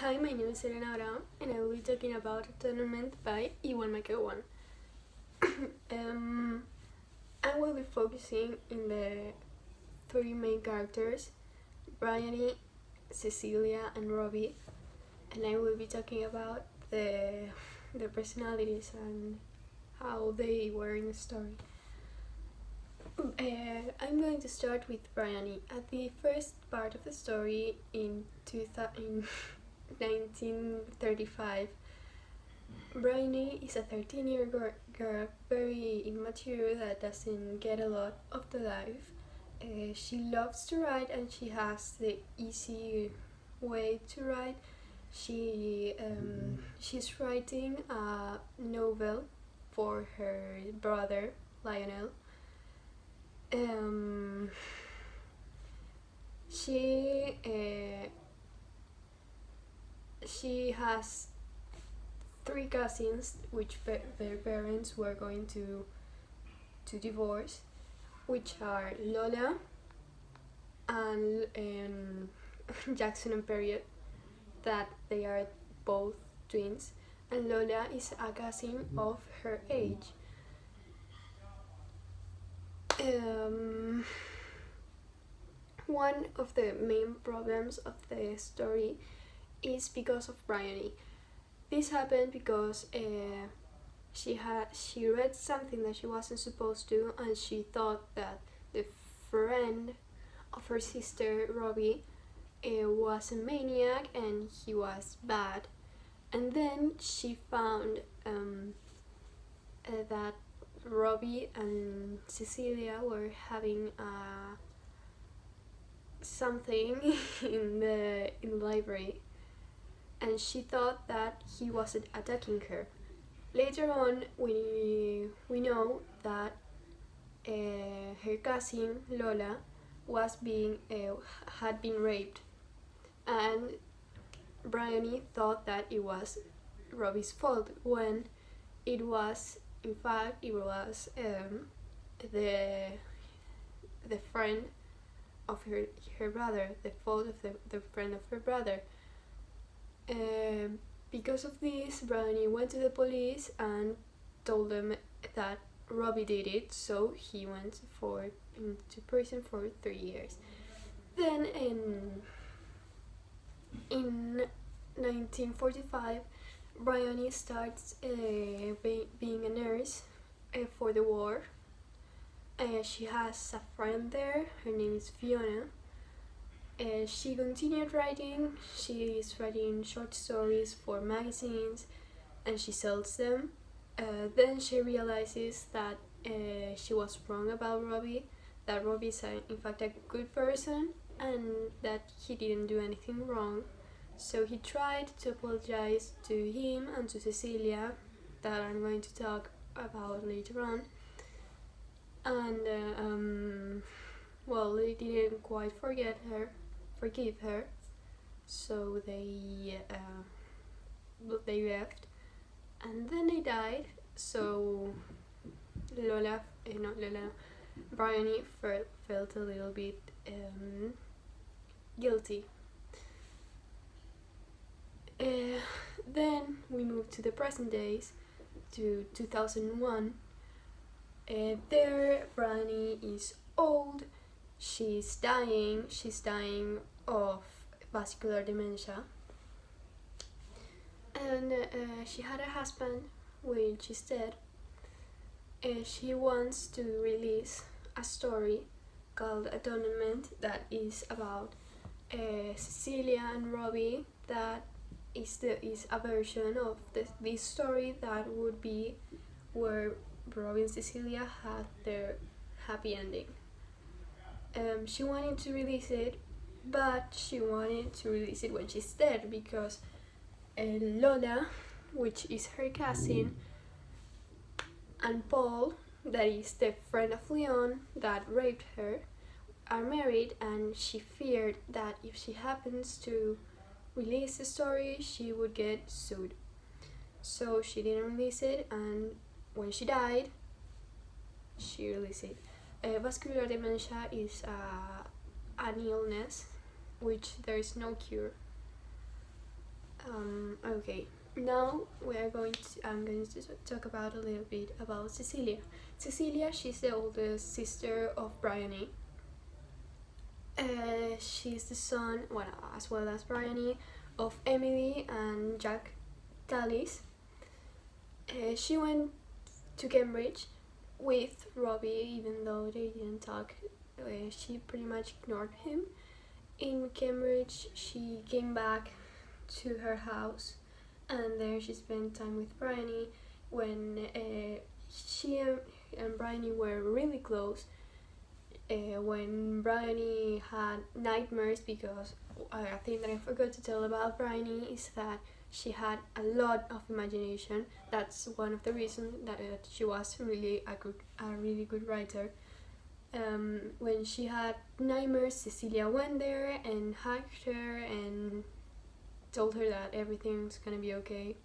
Hi, my name is Eleonora, and I will be talking about Atonement by Iwan McEwan. I will be focusing in the three main characters, Bryony, Cecilia, and Robbie, and I will be talking about the personalities and how they were in the story. I'm going to start with Bryony. At the first part of the story in 1935, Bryony is a 13-year girl, very immature, that doesn't get a lot of the life. She loves to write, and she has the easy way to write. She's writing a novel for her brother Lionel. She has three cousins, which their parents were going to divorce, which are Lola and Jackson and Period, that they are both twins, and Lola is a cousin of her age. One of the main problems of the story is because of Bryony. This happened because she read something that she wasn't supposed to, and she thought that the friend of her sister Robbie was a maniac and he was bad. And then she found that Robbie and Cecilia were having something in the library, and she thought that he wasn't attacking her. Later on, we know that her cousin Lola had been raped, and Bryony thought that it was Robbie's fault, when it was, in fact, it was the friend of her brother, the fault of the friend of her brother. Because of this, Bryony went to the police and told them that Robbie did it, so he went into prison for 3 years. Then in 1945, Bryony starts being a nurse for the war. She has a friend there, her name is Fiona. She continued writing. She is writing short stories for magazines, and she sells them. Then she realizes that she was wrong about Robbie, that Robbie is in fact a good person, and that he didn't do anything wrong. So he tried to apologize to him and to Cecilia, that I'm going to talk about later on. And well, they didn't quite forgive her, so they left, and then they died. So Bryony felt a little bit guilty. Then we move to the present days, to 2001. There, Bryony is old. She's dying of vascular dementia, and she had a husband which is dead. She wants to release a story called Atonement, that is about Cecilia and Robbie. That is a version of this story that would be where Robbie and Cecilia had their happy ending. She wanted to release it, but she wanted to release it when she's dead, because Lola, which is her cousin, and Paul, that is the friend of Leon that raped her, are married, and she feared that if she happens to release the story, she would get sued. So she didn't release it, and when she died, she released it. Vascular dementia is an illness which there is no cure. Okay, now I'm going to talk about a little bit about Cecilia. Cecilia, she's the oldest sister of Bryony. She's the son, well, as well as Bryony, of Emily and Jack Tallis. She went to Cambridge with Robbie, even though they didn't talk. She pretty much ignored him. In Cambridge, she came back to her house, and there she spent time with Bryony. When she and Bryony were really close, when Bryony had nightmares, because a thing that I forgot to tell about Bryony is that she had a lot of imagination. That's one of the reasons that she was really a really good writer. When she had nightmares, Cecilia went there and hugged her and told her that everything's gonna be okay.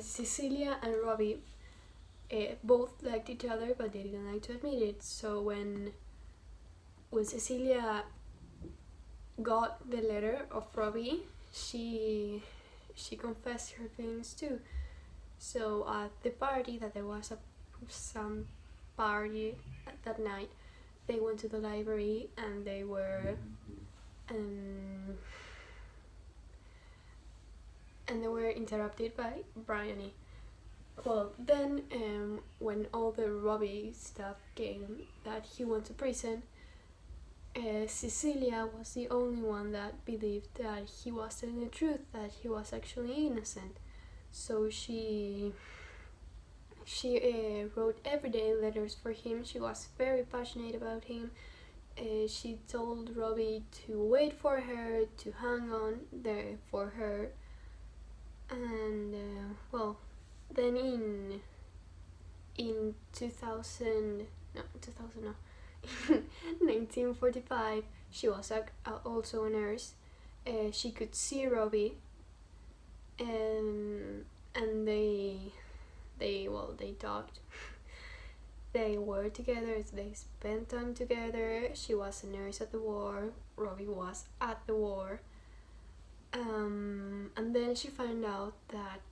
Cecilia and Robbie both liked each other, but they didn't like to admit it. So when Cecilia got the letter of Robbie, she confessed her feelings too. So at the party, that there was some party that night, they went to the library and they were interrupted by Bryony. Well, then when all the Robbie stuff came, that he went to prison, Cecilia was the only one that believed that he was telling the truth, that he was actually innocent. So she wrote everyday letters for him. She was very passionate about him. She told Robbie to wait for her, to hang on there for her. And well, then in 1945, she was also a nurse. She could see Robbie, and they talked. They were together, they spent time together. She was a nurse at the war, Robbie was at the war. And then she found out that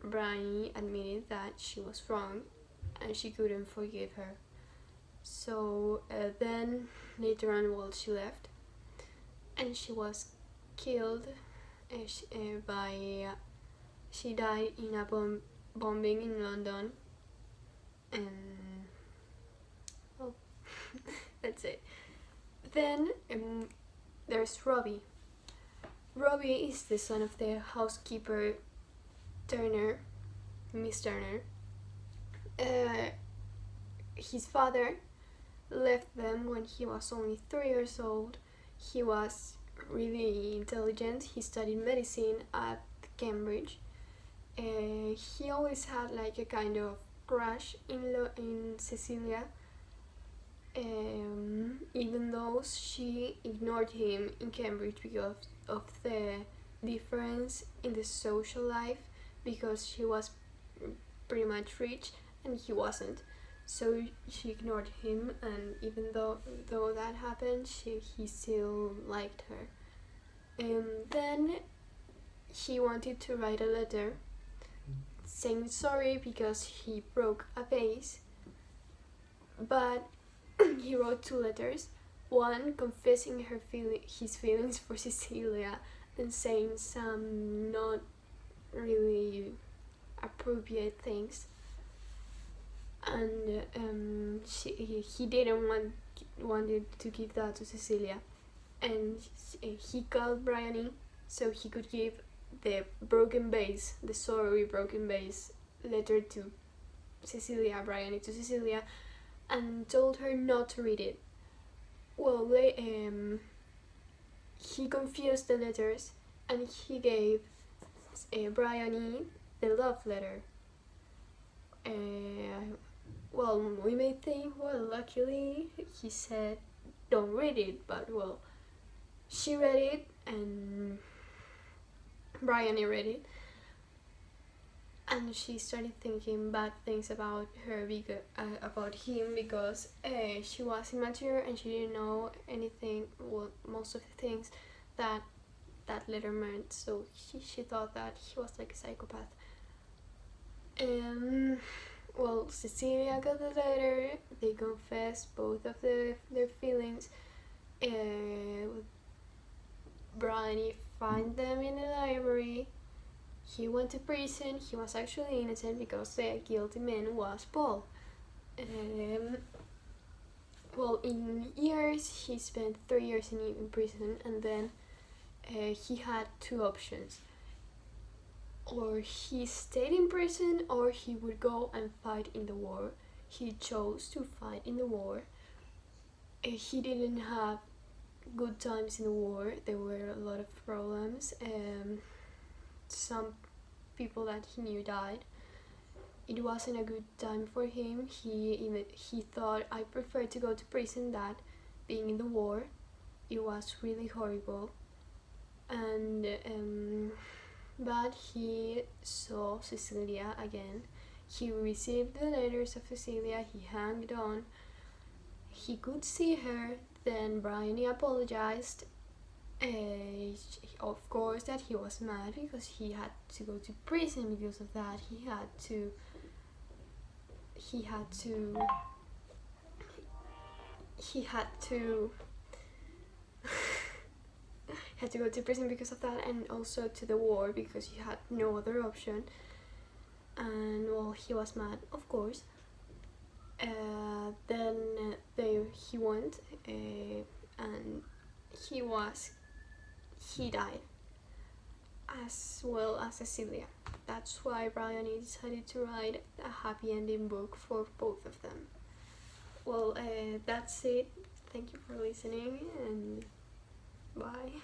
Bryony admitted that she was wrong and she couldn't forgive her. So then later on, well, she left and she was killed she died in a bombing in London. And well, that's it. Then there's Robbie. Robbie is the son of the housekeeper Turner, Miss Turner. His father left them when he was only 3 years old. He was really intelligent. He studied medicine at Cambridge. He always had like a kind of crush in Cecilia, even though she ignored him in Cambridge because of the difference in the social life, because she was pretty much rich and he wasn't. So she ignored him, and even though that happened, he still liked her. And then he wanted to write a letter saying sorry because he broke a vase, but he wrote 2 letters, one confessing his feelings for Cecilia and saying some not really appropriate things, and he didn't wanted to give that to Cecilia, and he called Bryony so he could give the broken vase, the sorry broken vase letter to Bryony to Cecilia, and told her not to read it. Well, he confused the letters and he gave Bryony the love letter. Well, we may think, well, luckily he said don't read it, but well, she read it and Bryony read it, and she started thinking bad things about about him, because she was immature and she didn't know anything, well, most of the things that that letter meant, so she thought that he was like a psychopath. Well, Cecilia got the letter. They confessed both of their feelings. Brian found them in the library. He went to prison. He was actually innocent because the guilty man was Paul. Well, in years, he spent 3 years in prison, and then he had two options. Or he stayed in prison, or he would go and fight in the war. He chose to fight in the war. He didn't have good times in the war. There were a lot of problems. Some people that he knew died. It wasn't a good time for him. He thought, I prefer to go to prison than being in the war. It was really horrible. And but he saw Cecilia again. He received the letters of Cecilia. He hanged on. He could see her. Then Brian apologized. Of course that he was mad because he had to go to prison because of that. He had to had to go to prison because of that, and also to the war because he had no other option. And well, he was mad, of course. Then he went, and he died, as well as Cecilia. That's why Brian decided to write a happy ending book for both of them. Well, that's it. Thank you for listening, and bye.